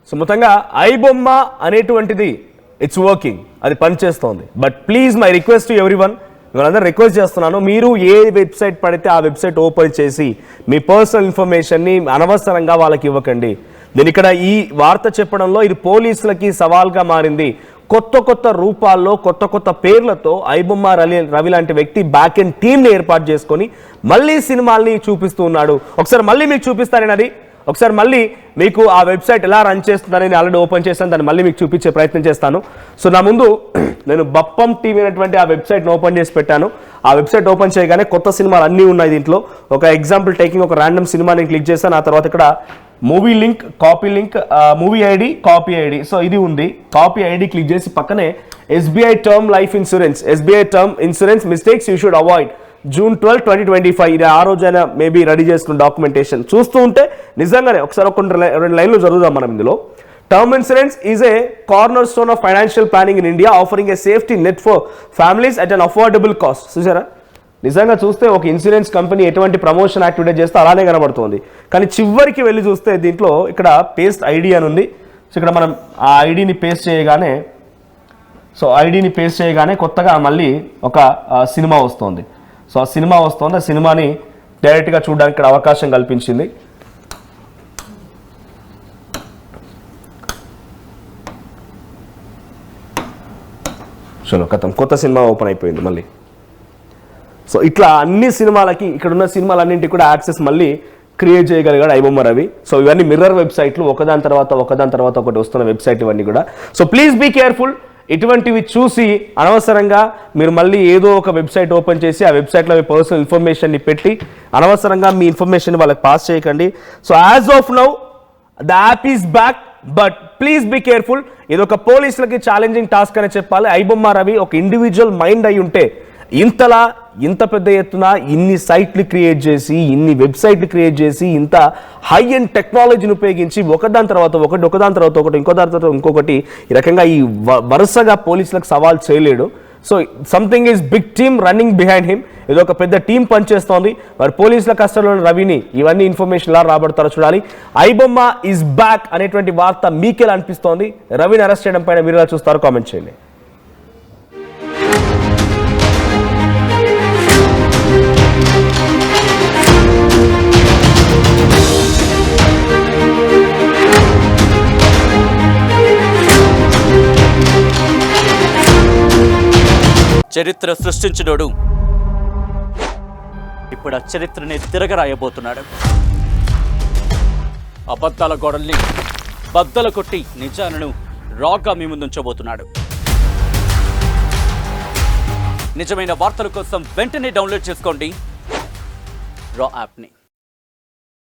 So మొత్తంగా ఐబొమ్మ అనేటువంటిది it's working, అది పనిచేస్తోంది. But please my request to every one, వాళ్ళందరూ రిక్వెస్ట్ చేస్తున్నాను, మీరు ఏ వెబ్సైట్ పడితే ఆ వెబ్సైట్ ఓపెన్ చేసి మీ పర్సనల్ ఇన్ఫర్మేషన్ని అనవసరంగా వాళ్ళకి ఇవ్వకండి. నేను ఇక్కడ ఈ వార్త చెప్పడంలో ఇది పోలీసులకి సవాల్గా మారింది. కొత్త కొత్త రూపాల్లో కొత్త కొత్త పేర్లతో ఐబొమ్మ రవి లాంటి వ్యక్తి బ్యాక్ ఎండ్ టీమ్ని ఏర్పాటు చేసుకొని మళ్ళీ సినిమాల్ని చూపిస్తూ ఉన్నాడు. ఒకసారి మళ్ళీ మీకు చూపిస్తారని, ఒకసారి మళ్ళీ మీకు ఆ వెబ్సైట్ ఎలా రన్ చేస్తుందని నేను ఆల్రెడీ ఓపెన్ చేస్తాను, దాన్ని మళ్ళీ మీకు చూపించే ప్రయత్నం చేస్తాను. సో నా ముందు నేను బప్పం టీవీ అనేటువంటి ఆ వెబ్సైట్ని ఓపెన్ చేసి పెట్టాను. ఆ వెబ్సైట్ ఓపెన్ చేయగానే కొత్త సినిమాలు అన్నీ ఉన్నాయి దీంట్లో. ఒక ఎగ్జాంపుల్ టేకింగ్ ఒక ర్యాండమ్ సినిమాని క్లిక్ చేశాను. ఆ తర్వాత ఇక్కడ movie link, copy link, movie ID, copy ID. So ఇది ఉంది. కాపీ ఐడి క్లిక్ చేసి పక్కనే SBI term life insurance, SBI term insurance mistakes you should avoid June 12, 2025. ఇది ఆ రోజైనా మేబీ రెడీ చేసుకున్న డాక్యుమెంటేషన్ చూస్తూ ఉంటే నిజంగానే ఒకసారి ఒక రెండు లైన్లు చదువుదాం మనం ఇందులో. Term insurance is a corner stone of financial planning in India, offering A safety net for families at an affordable cost. చూసారా, నిజంగా చూస్తే ఒక ఇన్సూరెన్స్ కంపెనీ ఎటువంటి ప్రమోషన్ యాక్టివిటీ చేస్తే అలానే కనబడుతుంది. కానీ చివరికి వెళ్ళి చూస్తే దీంట్లో ఇక్కడ పేస్ట్ ఐడి అని ఉంది. సో ఇక్కడ మనం ఆ ఐడిని పేస్ట్ చేయగానే కొత్తగా మళ్ళీ ఒక సినిమా వస్తుంది. సో ఆ సినిమా వస్తుంది. ఆ సినిమాని డైరెక్ట్గా చూడడానికి ఇక్కడ అవకాశం కల్పించింది. చలో కథం, కొత్త సినిమా ఓపెన్ అయిపోయింది మళ్ళీ. సో ఇట్లా అన్ని సినిమాలకి, ఇక్కడ ఉన్న సినిమాలన్నింటికి కూడా యాక్సెస్ మళ్ళీ క్రియేట్ చేయగలిగాడు ఐబొమ్మ రవి. సో ఇవన్నీ మిర్రర్ వెబ్సైట్లు, ఒకదాని తర్వాత ఒకటి వస్తున్న వెబ్సైట్ ఇవన్నీ కూడా. So please be careful. ఇటువంటివి చూసి అనవసరంగా మీరు మళ్ళీ ఏదో ఒక వెబ్సైట్ ఓపెన్ చేసి ఆ వెబ్సైట్లో మీ పర్సనల్ ఇన్ఫర్మేషన్ని పెట్టి అనవసరంగా మీ ఇన్ఫర్మేషన్ వాళ్ళకి పాస్ చేయకండి. So as of now the app is back, but please be careful. ఇది ఒక పోలీసులకి ఛాలెంజింగ్ టాస్క్ అని చెప్పాలి. ఐబొమ్మ రవి ఒక ఇండివిజువల్ మైండ్ అయి ఉంటే ఇంత పెద్ద ఎత్తున ఇన్ని సైట్లు క్రియేట్ చేసి, ఇన్ని వెబ్సైట్లు క్రియేట్ చేసి, ఇంత హై అండ్ టెక్నాలజీని ఉపయోగించి ఒకదాని తర్వాత ఒకటి ఇంకో దాని తర్వాత ఇంకొకటి ఈ రకంగా ఈ వరుసగా పోలీసులకు సవాల్ చేయలేడు. So something is big team running behind him. ఇది ఒక పెద్ద టీం పనిచేస్తోంది. మరి పోలీసుల కస్టడీలో రవిని ఇవన్నీ ఇన్ఫర్మేషన్ ఎలా రాబడతారో చూడాలి. ఐబొమ్మ ఈజ్ బ్యాక్ అనేటువంటి వార్త మీకెలా అనిపిస్తోంది? రవిని అరెస్ట్ చేయడం పైన మీరు ఎలా చూస్తారో కామెంట్ చేయండి. చరిత్ర సృష్టించినోడు ఇప్పుడు ఆ చరిత్రని తిరగరాయబోతున్నాడు. అబద్ధాల గోడల్ని బద్దలు కొట్టి నిజాలను రాగా మీ ముందుంచబోతున్నాడు. నిజమైన వార్తల కోసం వెంటనే డౌన్లోడ్ చేసుకోండి రా యాప్ని.